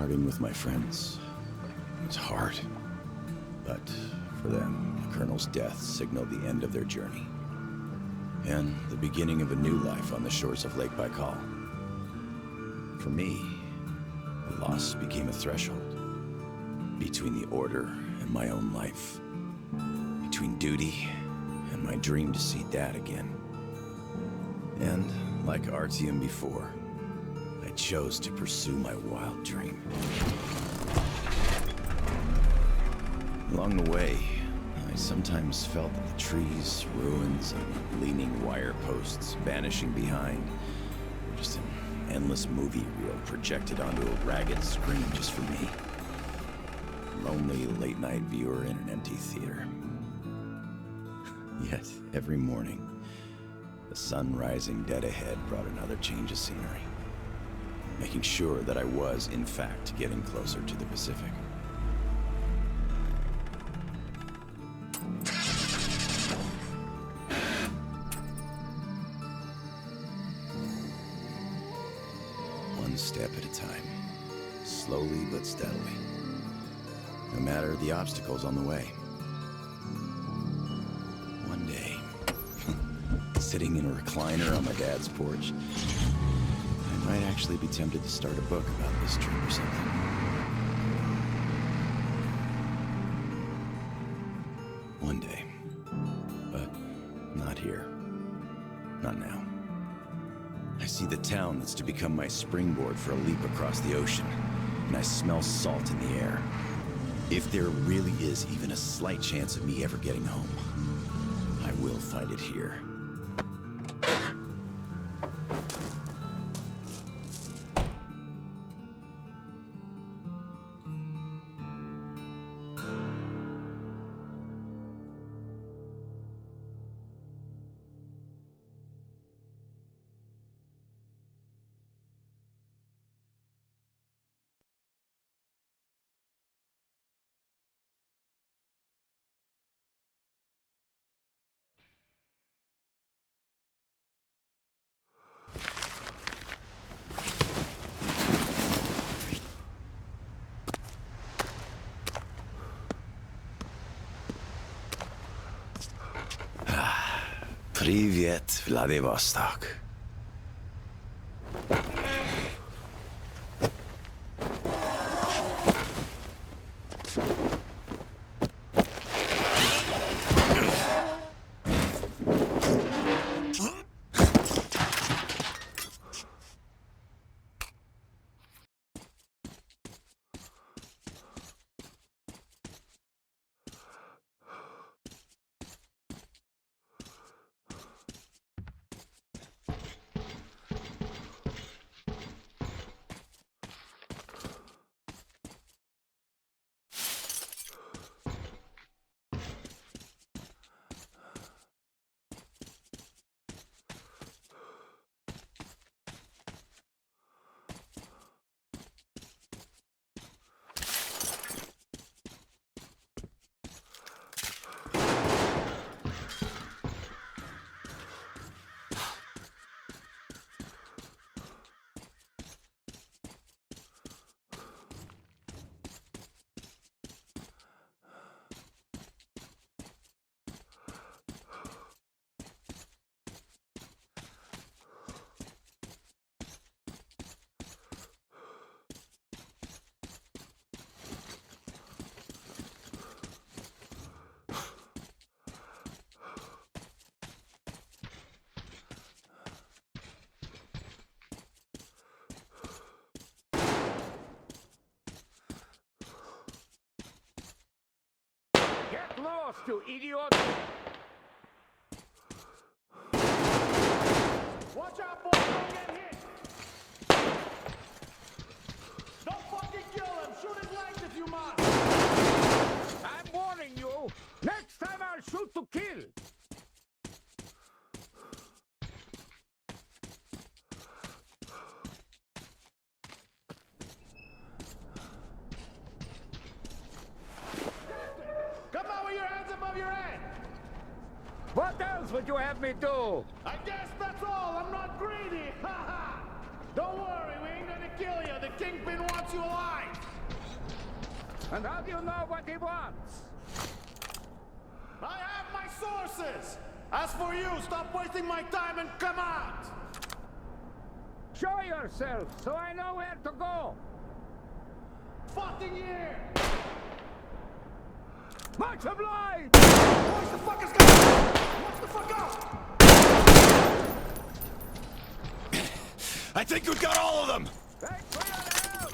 Parting with my friends was hard, but for them, the Colonel's death signaled the end of their journey and the beginning of a new life on the shores of Lake Baikal. For me, the loss became a threshold between the Order and my own life, between duty and my dream to see Dad again. And like Artyom before, I chose to pursue my wild dream. Along the way, I sometimes felt that the trees, ruins, and leaning wire posts vanishing behind were just an endless movie reel projected onto a ragged screen just for me. A lonely late-night viewer in an empty theater. Yet, every morning, the sun rising dead ahead brought another change of scenery, making sure that I was, in fact, getting closer to the Pacific. One step at a time, slowly but steadily, no matter the obstacles on the way. One day, sitting in a recliner on my dad's porch, I might actually be tempted to start a book about this trip or something. One day. But not here. Not now. I see the town that's to become my springboard for a leap across the ocean, and I smell salt in the air. If there really is even a slight chance of me ever getting home, I will find it here. Привет, Владивосток. Get lost, you idiot! Watch out, boy! Don't get hit! Don't fucking kill him! Shoot his legs if you must! I'm warning you! Next time I'll shoot to kill! Come on with your hands above your head! What else would you have me do? I guess that's all. I'm not greedy. Ha ha! Don't worry, we ain't gonna kill you. The Kingpin wants you alive. And how do you know what he wants? I have my sources! As for you, stop wasting my time and come out! Show yourself, so I know where to go! Fucking here! Much obliged! Watch the fuckers go! Watch the fuck out! I think we've got all of them! Thanks for your help!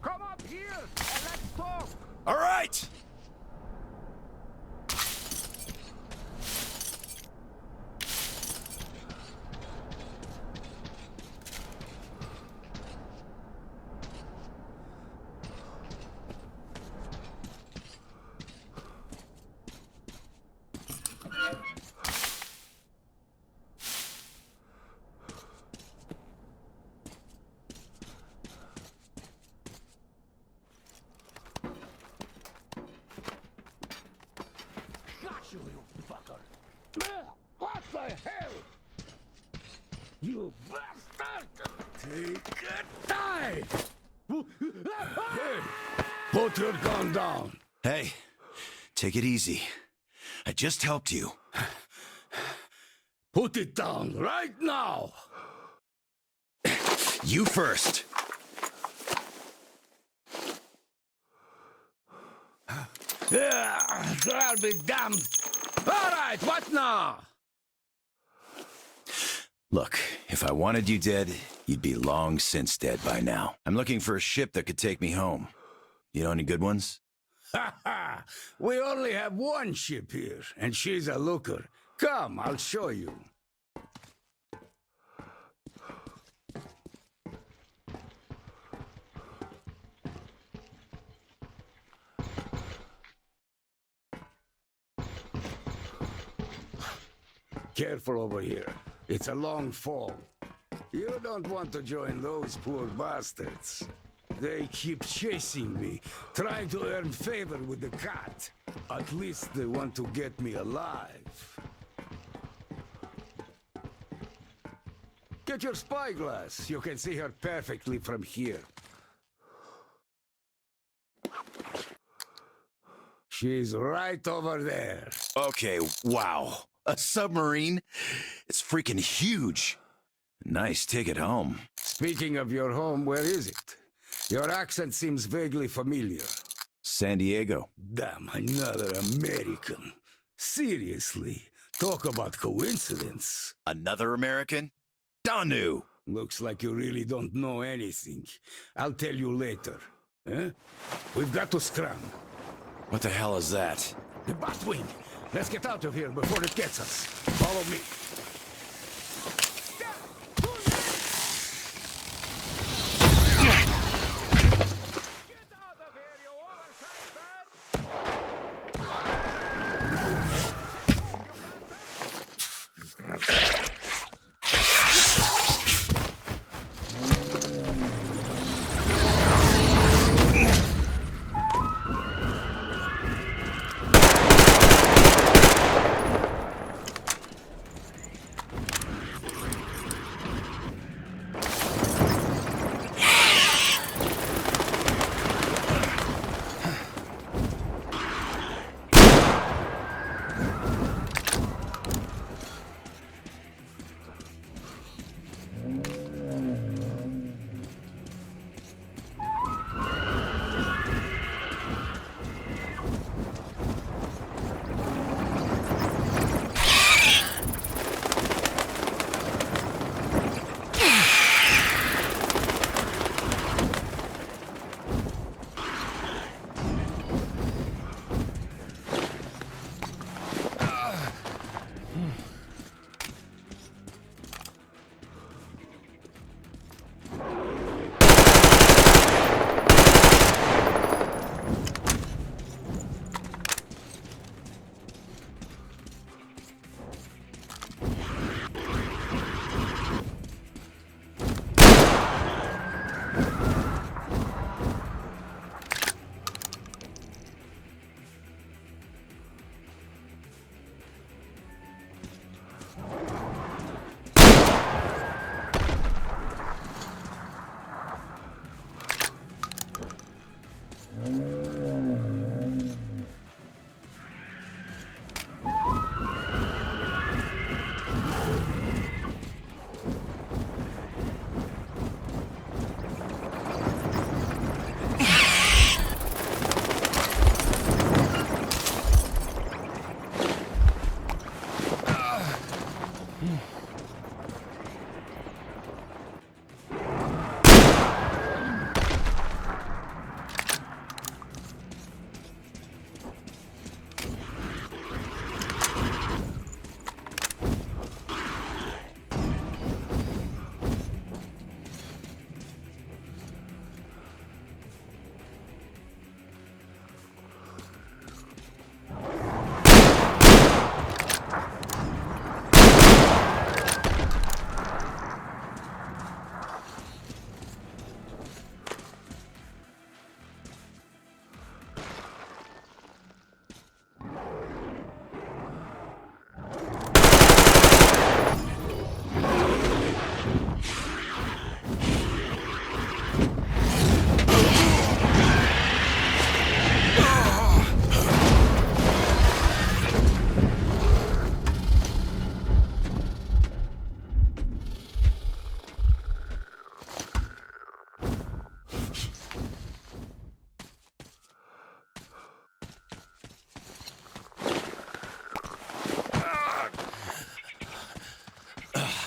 Come up here and let's talk! All right! Got you, you fucker! What the hell? You bastard! Take it! Die! Hey! Put your gun down! Hey, take it easy. I just helped you. Put it down right now! You first. I'll be damned! All right, what now? Look, if I wanted you dead, you'd be long since dead by now. I'm looking for a ship that could take me home. You know any good ones? Ha ha! We only have one ship here, and she's a looker. Come, I'll show you. Careful over here. It's a long fall. You don't want to join those poor bastards. They keep chasing me, trying to earn favor with the cat. At least they want to get me alive. Get your spyglass. You can see her perfectly from here. She's right over there. Okay, wow. A submarine? It's freaking huge. Nice ticket home. Speaking of your home, where is it? Your accent seems vaguely familiar. San Diego. Damn, another American. Seriously, talk about coincidence. Another American? Danu! Looks like you really don't know anything. I'll tell you later. Huh? We've got to scram. What the hell is that? The Batwing! Let's get out of here before it gets us. Follow me. Get out of here, you oversized man!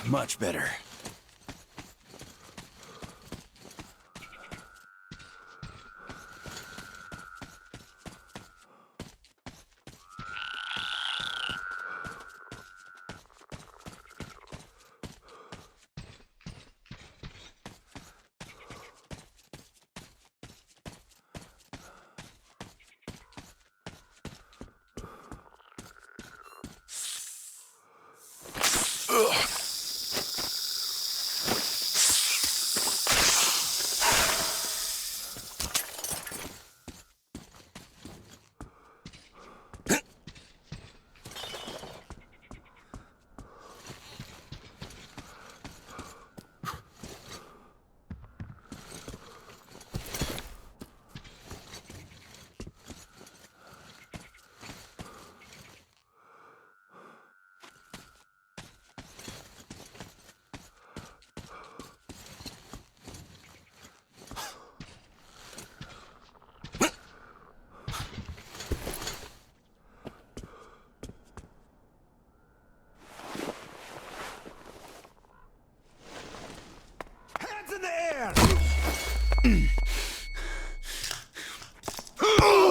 Much better.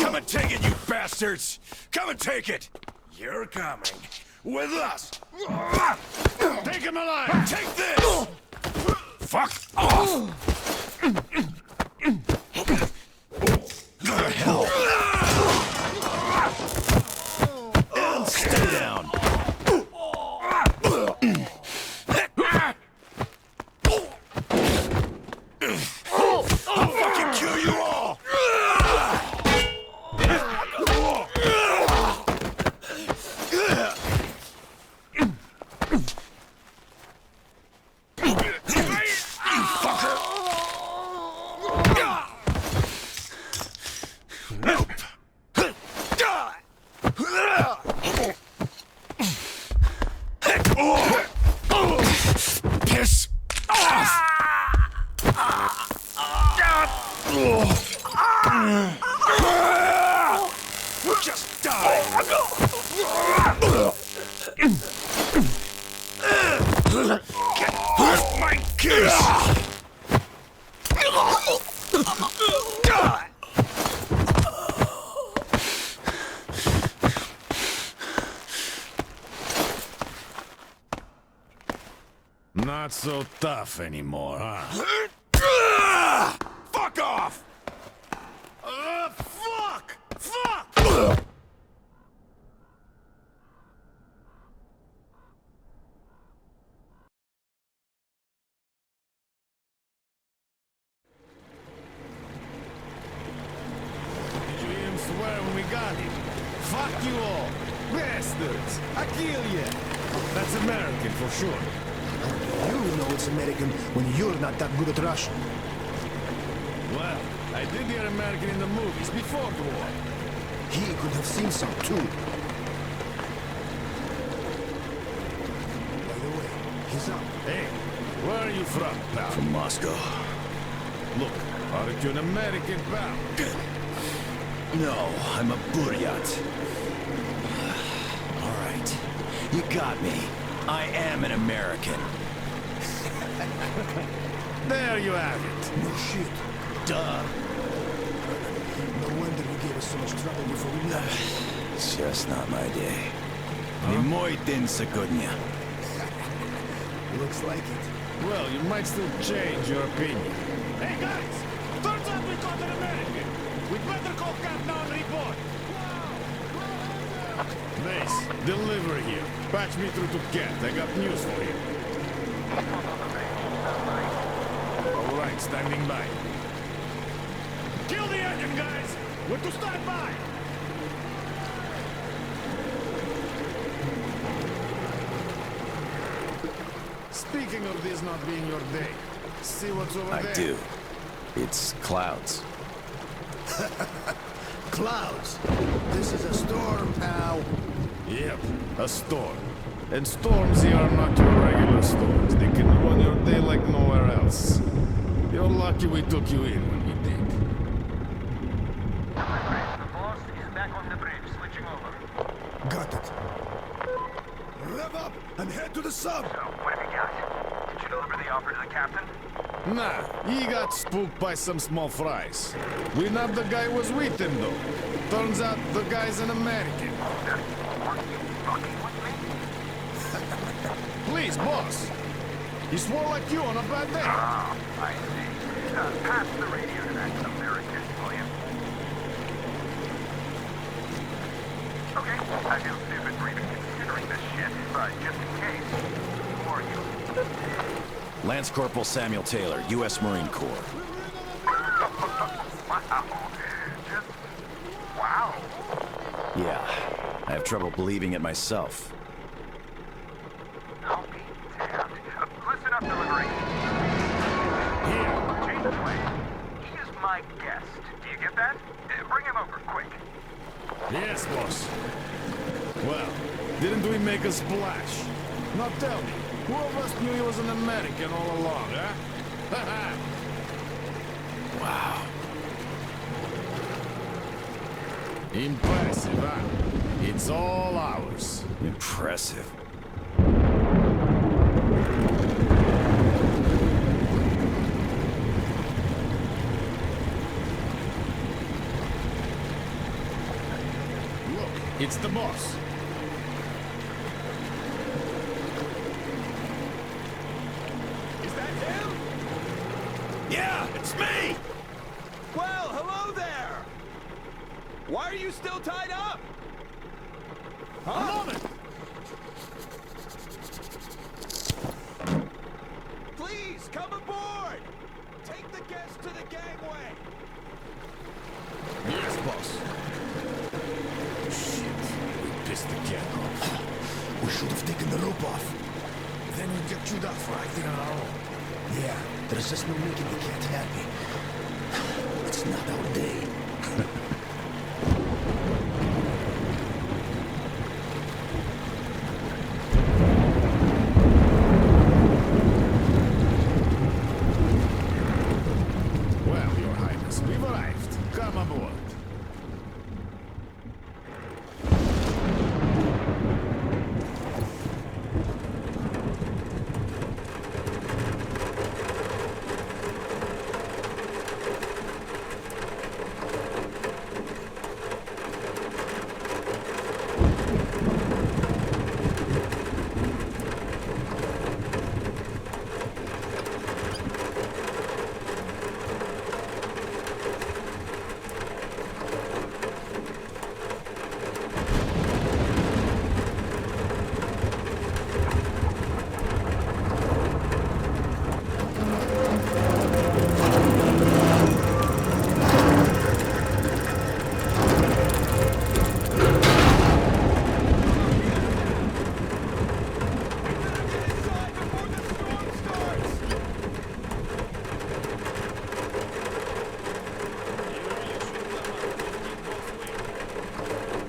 Come and take it, you bastards! Come and take it! You're coming with us! Take him alive! Take this! Fuck off! Go to hell! And stay down! I'll fucking kill you all! Piss off! Just die! Get off my kiss! Not so tough anymore, huh? Fuck off! Fuck! Fuck! Did you hear him swear when we got him? Fuck you all! Bastards! I kill you! That's American for sure. You know it's American when you're not that good at Russian. Well, I did hear American in the movies before the war. He could have seen some too. By the way, he's up. Hey, where are you from, pal? From Moscow. Look, aren't you an American, pal? No, I'm a Buryat. All right, you got me. I am an American. There you have it. No shit. Duh. No wonder you gave us so much trouble before we met. It's just not my day. Не мой день сегодня. Looks like it. Well, you might still change your opinion. Hey, guys! Turns out we got an American. We'd better call Cap now and report. Base, deliver here. Patch me through to Cat. I got news for you. All right, standing by. Kill the engine, guys! We're to stand by! Speaking of this not being your day, see what's over there? I do. It's clouds. Clouds. This is a storm, pal. Yep, a storm. And storms here are not your regular storms. They can ruin your day like nowhere else. You're lucky we took you in when we did. The boss is back on the bridge, switching over. Got it. Rev up and head to the sub. So, what have you got? offer to the captain? Nah, he got spooked by some small fries. We nabbed the guy who was with him, though. Turns out the guy's an American. Are you fucking with me? Please, boss. He swore like you on a bad day. Ah, I see. Pass the radio to that American, will you? Okay, I feel stupid for even considering this shit, but just in case, who are you? Lance Corporal Samuel Taylor, U.S. Marine Corps. Wow. Just... wow. Yeah, I have trouble believing it myself. I'll be damned. Listen up, delivery. Here. Change the plane. He is my guest. Do you get that? Bring him over, quick. Yes, boss. Well, didn't we make a splash? Now tell me, who of us knew he was an American all along, huh? Wow. Impressive, huh? It's all ours. Impressive. Look, it's the boss. Is that him? Yeah, it's me! Well, hello there! Why are you still tied up? Huh? A moment! Please, come aboard! Take the guests to the gangway! Yes, boss. Shit, we pissed the cat off. We should have taken the rope off. Then we'd get chewed up for acting on our own. Yeah, there's just no making the cat happy. It's not our day. Well, Your Highness, we've arrived. Come aboard.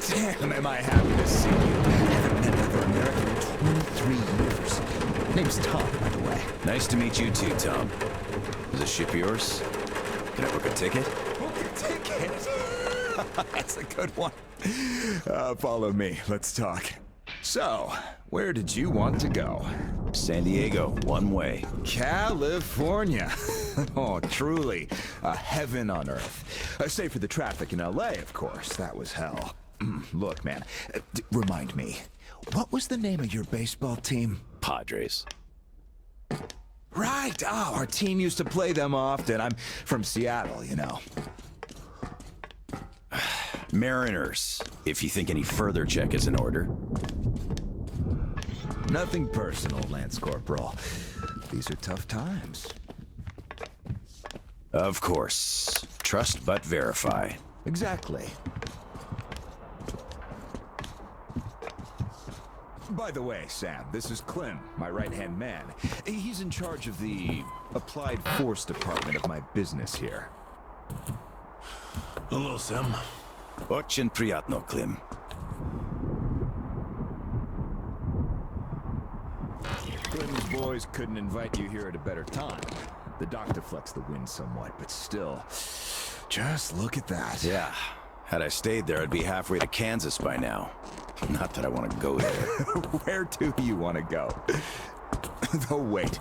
Damn, am I happy to see you. Haven't met another American in 23 years. Name's Tom, by the way. Nice to meet you too, Tom. Is this ship yours? Can I book a ticket? Book a ticket? That's a good one. Follow me. Let's talk. So, where did you want to go? San Diego, one way. California. Oh, truly a heaven on earth. Save for the traffic in LA, of course. That was hell. Look, man, remind me, what was the name of your baseball team? Padres. Right. Oh, our team used to play them often. I'm from Seattle, you know. Mariners, if you think any further check is in order. Nothing personal, Lance Corporal. These are tough times. Of course. Trust but verify. Exactly. By the way, Sam, this is Clem, my right-hand man. He's in charge of the Applied Force department of my business here. Hello, Sam. Очень приятно, Clem. Clem's boys couldn't invite you here at a better time. The dock deflects the wind somewhat, but still, just look at that. Yeah. Had I stayed there, I'd be halfway to Kansas by now. Not that I want to go there. Where do you want to go? Though wait,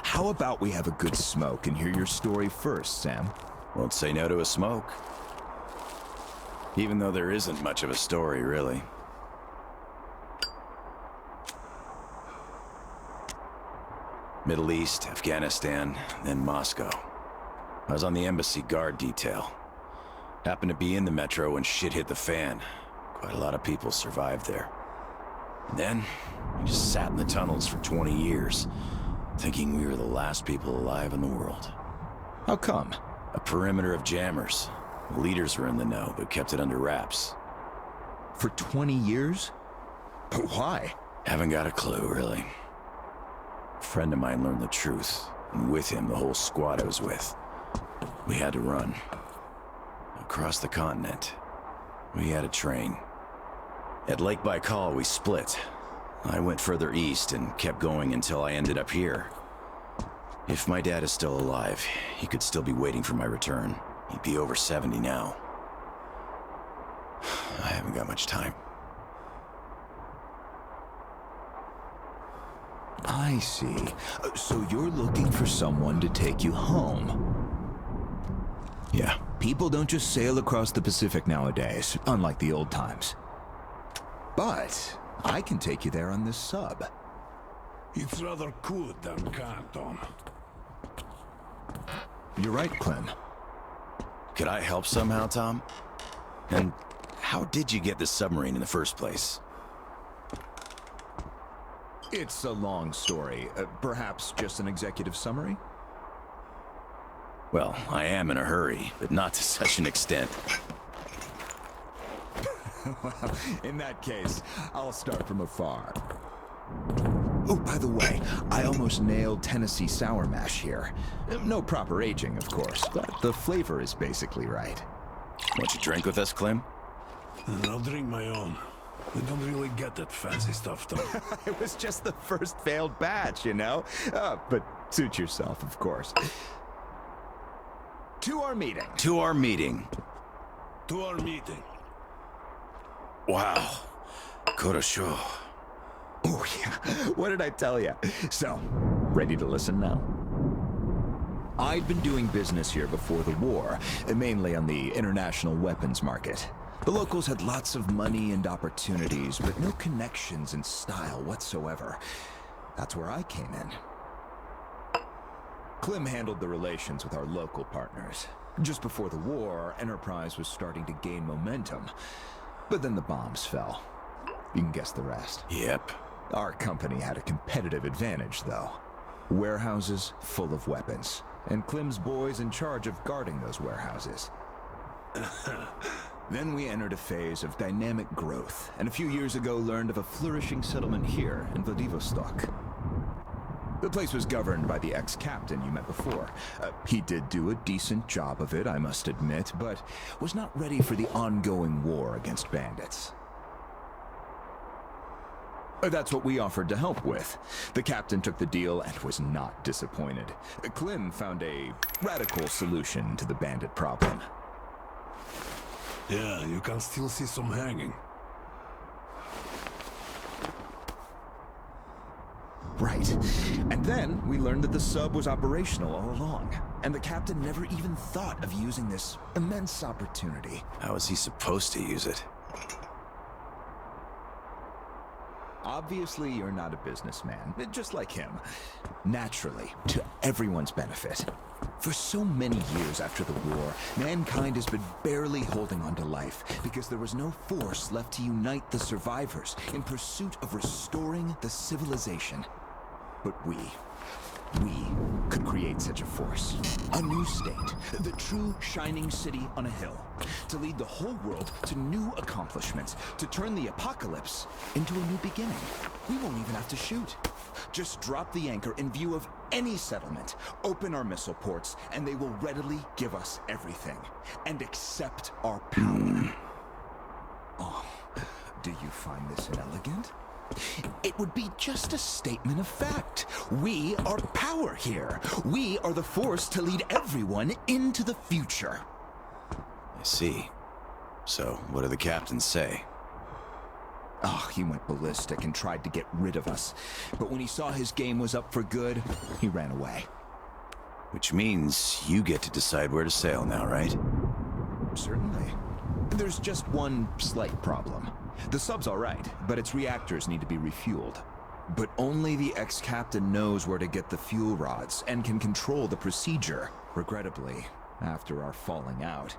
how about we have a good smoke and hear your story first, Sam? Won't say no to a smoke. Even though there isn't much of a story, really. Middle East, Afghanistan, then Moscow. I was on the embassy guard detail. Happened to be in the metro when shit hit the fan. Quite a lot of people survived there. And then, we just sat in the tunnels for 20 years, thinking we were the last people alive in the world. How come? A perimeter of jammers. The leaders were in the know, but kept it under wraps. For 20 years? But why? Haven't got a clue, really. A friend of mine learned the truth, and with him, the whole squad I was with. We had to run. Across the continent. We had a train. At Lake Baikal, we split. I went further east and kept going until I ended up here. If my dad is still alive, he could still be waiting for my return. He'd be over 70 now. I haven't got much time. I see. So you're looking for someone to take you home. Yeah. People don't just sail across the Pacific nowadays, unlike the old times. But I can take you there on this sub. It's rather good than Canton. You're right, Clem. Could I help somehow, Tom? And how did you get this submarine in the first place? It's a long story. Perhaps just an executive summary? Well, I am in a hurry, but not to such an extent. Well, in that case, I'll start from afar. Oh, by the way, I almost nailed Tennessee sour mash here. No proper aging, of course, but the flavor is basically right. Want you drink with us, Clem? I'll drink my own. We don't really get that fancy stuff, though. It was just the first failed batch, you know? But suit yourself, of course. To our meeting. To our meeting. To our meeting. Wow. Korosho. Oh, yeah. What did I tell you? So, ready to listen now? I'd been doing business here before the war, mainly on the international weapons market. The locals had lots of money and opportunities, but no connections and style whatsoever. That's where I came in. Clem handled the relations with our local partners. Just before the war, our enterprise was starting to gain momentum. But then the bombs fell. You can guess the rest. Yep. Our company had a competitive advantage, though. Warehouses full of weapons, and Clem's boys in charge of guarding those warehouses. Then we entered a phase of dynamic growth, and a few years ago learned of a flourishing settlement here in Vladivostok. The place was governed by the ex-captain you met before. He did do a decent job of it, I must admit, but was not ready for the ongoing war against bandits. That's what we offered to help with. The captain took the deal and was not disappointed. Clem found a radical solution to the bandit problem. Yeah, you can still see some hanging. Right. And then we learned that the sub was operational all along, and the captain never even thought of using this immense opportunity. How was he supposed to use it? Obviously, you're not a businessman, just like him. Naturally, to everyone's benefit. For so many years after the war, mankind has been barely holding on to life because there was no force left to unite the survivors in pursuit of restoring the civilization. But we could create such a force. A new state, the true shining city on a hill, to lead the whole world to new accomplishments, to turn the apocalypse into a new beginning. We won't even have to shoot. Just drop the anchor in view of any settlement, open our missile ports, and they will readily give us everything, and accept our power. Oh, do you find this inelegant? It would be just a statement of fact. We are power here. We are the force to lead everyone into the future. I see. So, what do the captains say? Oh, he went ballistic and tried to get rid of us. But when he saw his game was up for good, he ran away. Which means you get to decide where to sail now, right? Certainly. There's just one slight problem. The sub's all right, but its reactors need to be refueled. But only the ex-captain knows where to get the fuel rods and can control the procedure. Regrettably, after our falling out,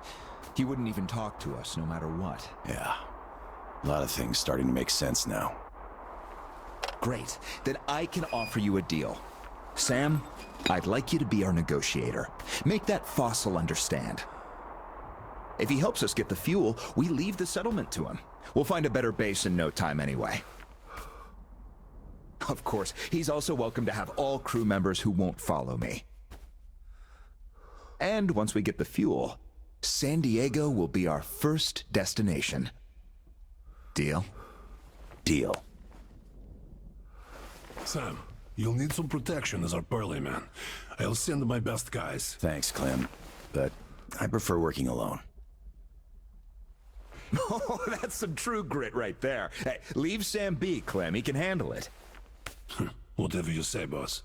he wouldn't even talk to us no matter what. Yeah. A lot of things starting to make sense now. Great. Then I can offer you a deal. Sam, I'd like you to be our negotiator. Make that fossil understand. If he helps us get the fuel, we leave the settlement to him. We'll find a better base in no time anyway. Of course, he's also welcome to have all crew members who won't follow me. And once we get the fuel, San Diego will be our first destination. Deal? Deal. Sam, you'll need some protection as our Pearly man. I'll send my best guys. Thanks, Clem. But I prefer working alone. Oh, that's some true grit right there. Hey, leave Sam be, Clem. He can handle it. Whatever you say, boss.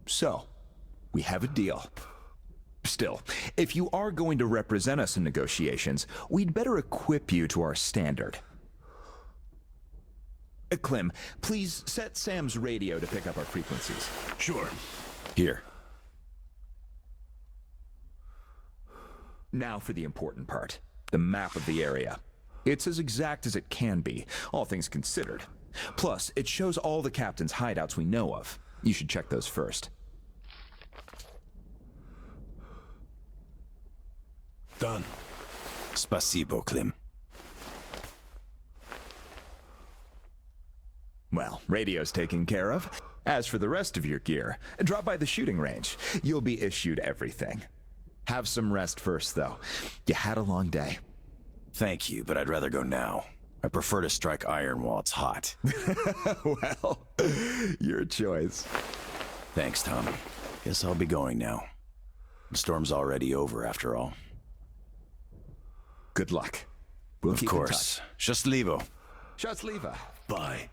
So, we have a deal. Still, if you are going to represent us in negotiations, we'd better equip you to our standard. Clem, please set Sam's radio to pick up our frequencies. Sure. Here. Now for the important part. The map of the area. It's as exact as it can be, all things considered. Plus, it shows all the captain's hideouts we know of. You should check those first. Done. Spasibo, Clem. Well, radio's taken care of. As for the rest of your gear, drop by the shooting range. You'll be issued everything. Have some rest first, though. You had a long day. Thank you, but I'd rather go now. I prefer to strike iron while it's hot. Well, your choice. Thanks, Tom. Guess I'll be going now. The storm's already over, after all. Good luck. We'll Of keep in course. Счастливо. touch. Счастливо. Bye.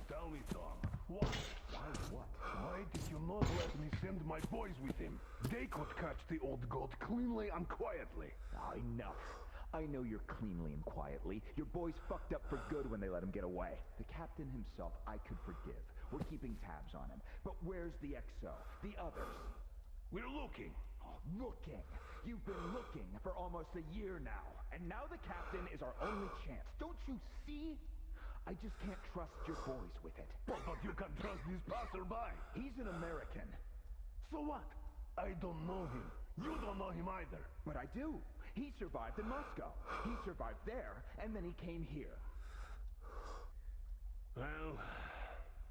Tell me, Tom. What? Why did you not let me send my boys with him? They could catch the old goat cleanly and quietly. Enough. I know you're cleanly and quietly. Your boys fucked up for good when they let him get away. The captain himself, I could forgive. We're keeping tabs on him. But where's the XO? The others? We're looking. Oh, looking. You've been looking for almost a year now. And now the captain is our only chance. Don't you see? I just can't trust your boys with it. But you can trust this passerby. He's an American. So what? I don't know him. You don't know him either. But I do. He survived in Moscow. He survived there, and then he came here. Well,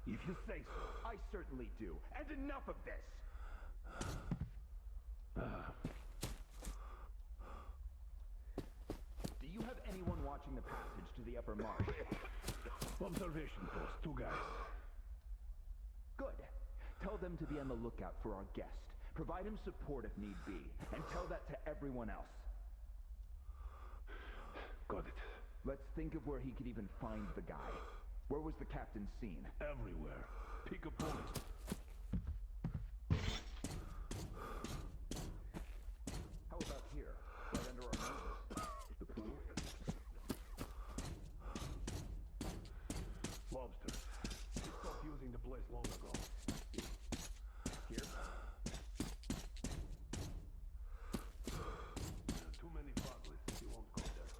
if you say so. I certainly do. And enough of this! Do you have anyone watching the passage to the upper marsh? Observation post, 2 guys. Good. Tell them to be on the lookout for our guest. Provide him support if need be, and tell that to everyone else. Got it. Let's think of where he could even find the guy. Where was the captain seen? Everywhere. Pick a point. How about here? Right under our noses? The pool? Lobster. He stopped using the place long ago. Here? Too many butlers. You won't go there.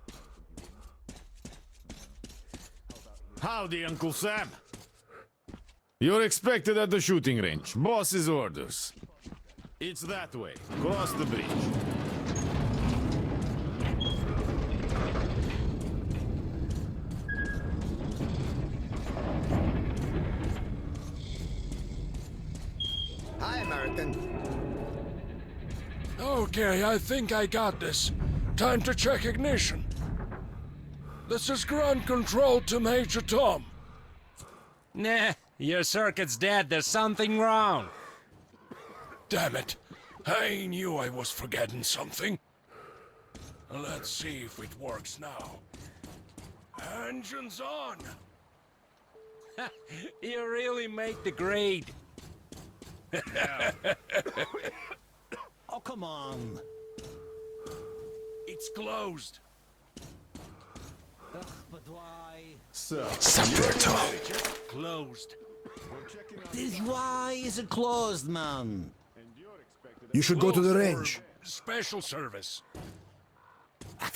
Howdy, Uncle Sam. You're expected at the shooting range. Boss's orders. It's that way. Cross the bridge. Hi, American. Okay, I think I got this. Time to check ignition. This is ground control to Major Tom. Nah, Your circuit's dead. There's something wrong. Damn it. I knew I was forgetting something. Let's see if it works now. Engines on! You really made the grade. Oh, come on. It's closed. But why? So, Closed. Why is it closed, man? You should go to the range. Special service.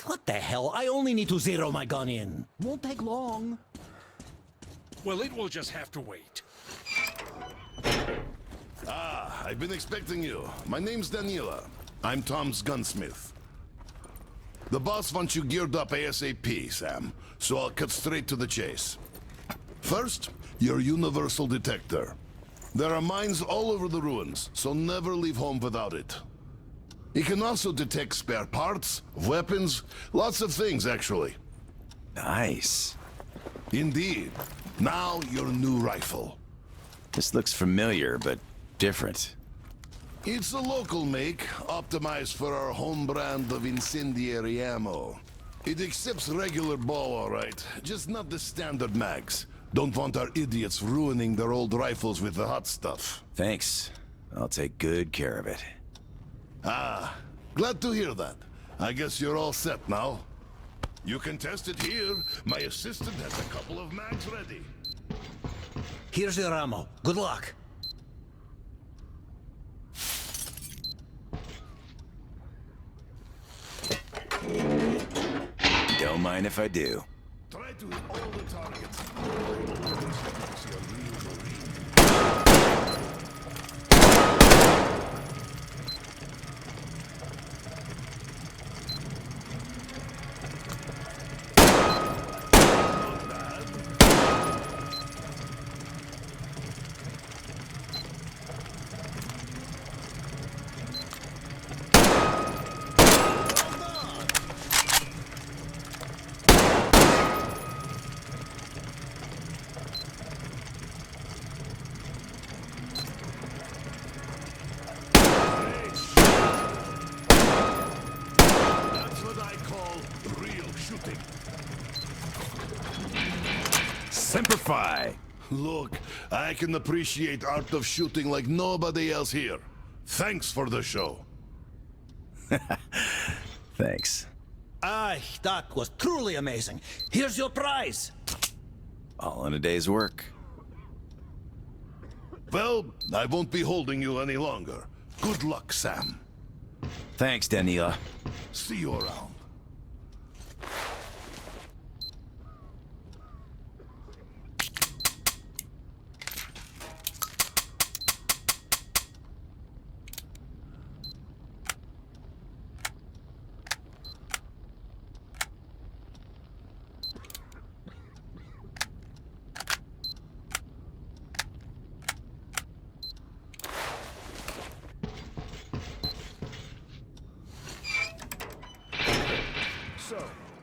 What the hell? I only need to zero my gun in. Won't take long. Well, it will just have to wait. Ah, I've been expecting you. My name's Daniela. I'm Tom's gunsmith. The boss wants you geared up ASAP, Sam, so I'll cut straight to the chase. First, your universal detector. There are mines all over the ruins, so never leave home without it. It can also detect spare parts, weapons, lots of things, actually. Nice. Indeed. Now, your new rifle. This looks familiar, but different. It's a local make, optimized for our home brand of incendiary ammo. It accepts regular ball, all right, just not the standard mags. Don't want our idiots ruining their old rifles with the hot stuff. Thanks. I'll take good care of it. Ah, glad to hear that. I guess you're all set now. You can test it here. My assistant has a couple of mags ready. Here's your ammo. Good luck. Don't mind if I do. Try to hit all the targets. Simplify. Look, I can appreciate art of shooting like nobody else here. Thanks for the show. Thanks. Aye, that was truly amazing. Here's your prize. All in a day's work. Well, I won't be holding you any longer. Good luck, Sam. Thanks, Daniela. See you around. So,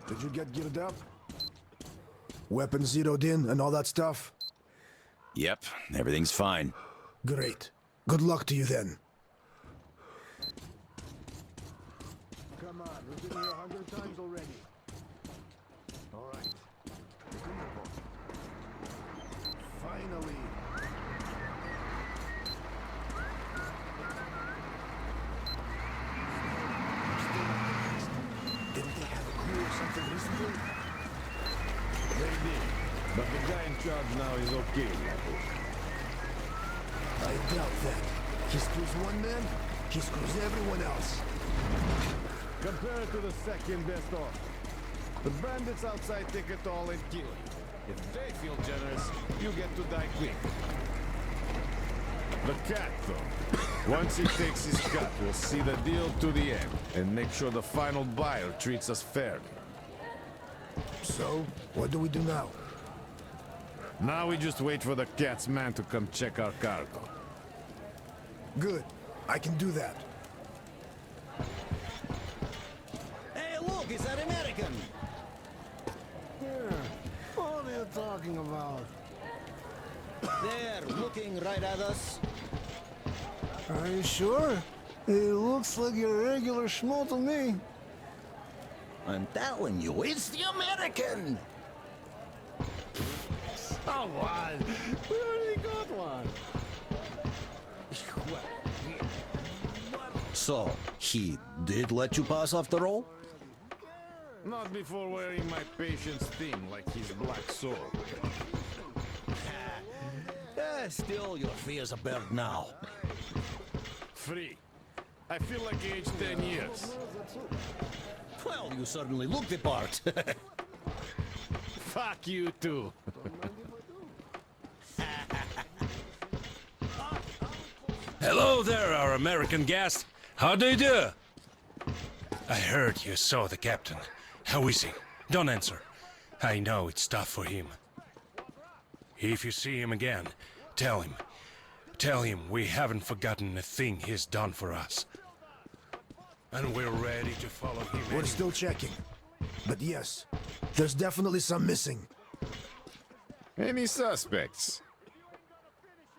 did you get geared up? Weapons zeroed in and all that stuff? Yep, everything's fine. Great. Good luck to you then. Come on, we've been here 100 times already. All right. Finally. Didn't they have a coup or something recently? They did. But the guy in charge now is okay, I hope. I doubt that. He screws one man, he screws everyone else. Compare it to the second best offer. The bandits outside take it all and kill you. If they feel generous, you get to die quick. The cat, though. Once he takes his cut, we'll see the deal to the end and make sure the final buyer treats us fairly. So, what do we do now? Now we just wait for the cat's man to come check our cargo. Good. I can do that. Hey, look, it's that American. Yeah. What are you talking about? There, looking right at us. Are you sure? It looks like your regular schmo to me. I'm telling you, it's the American! Come on! We already got one! So, he did let you pass after all? Not before wearing my patient's thing like his black soul. Still, your fears are buried now. Free. I feel like aged 10 years. Well, you certainly look the part. Fuck you too. Hello there, our American guest. How do you do? I heard you saw the captain. How is he? Don't answer. I know it's tough for him. If you see him again, tell him. Tell him we haven't forgotten a thing he's done for us. And we're ready to follow him. We're still checking. But yes, there's definitely some missing. Any suspects?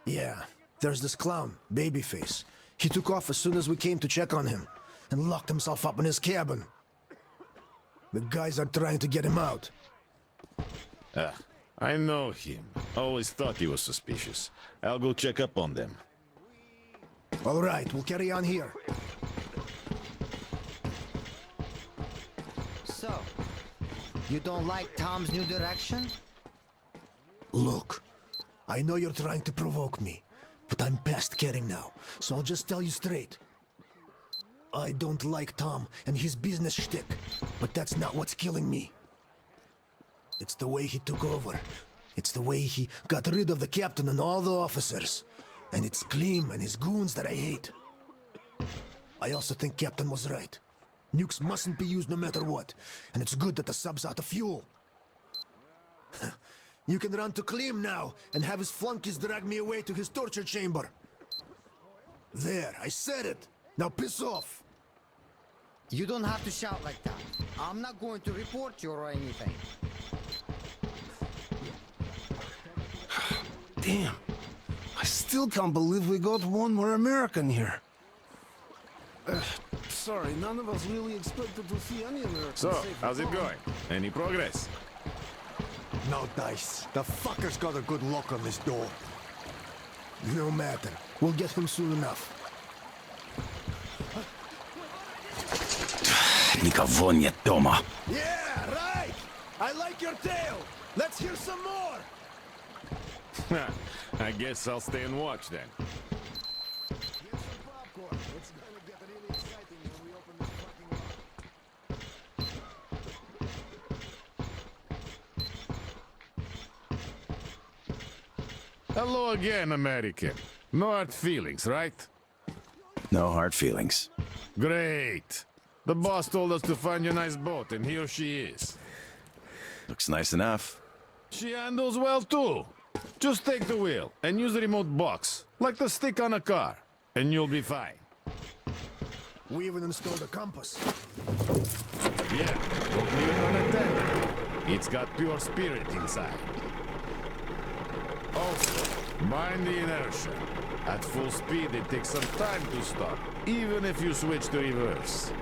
Yeah, there's this clown, Babyface. He took off as soon as we came to check on him, and locked himself up in his cabin. The guys are trying to get him out. I know him. Always thought he was suspicious. I'll go check up on them. All right, we'll carry on here. So, you don't like Tom's new direction? Look, I know you're trying to provoke me, but I'm past caring now, so I'll just tell you straight. I don't like Tom and his business shtick, but that's not what's killing me. It's the way he took over. It's the way he got rid of the captain and all the officers. And it's Klim and his goons that I hate. I also think Captain was right. Nukes mustn't be used no matter what, and it's good that the sub's out of fuel. You can run to Klim now and have his flunkies drag me away to his torture chamber. There, I said it. Now piss off. You don't have to shout like that. I'm not going to report you or anything. Damn. I still can't believe we got one more American here. Sorry, none of us really expected to see any Americans. So, how's it going? Any progress? No dice. The fucker's got a good lock on this door. No matter. We'll get him soon enough. Никого нет дома. Yeah, right! I like your tale! Let's hear some more! I guess I'll stay and watch then. It's gonna get really exciting when we open this fucking lock. Hello again, American. No hard feelings, right? No hard feelings. Great. The boss told us to find you a nice boat, and here she is. Looks nice enough. She handles well, too. Just take the wheel and use the remote box, like the stick on a car, and you'll be fine. We even installed a compass. Yeah, don't leave it unattended. It's got pure spirit inside. Also, mind the inertia. At full speed, it takes some time to stop, even if you switch to reverse.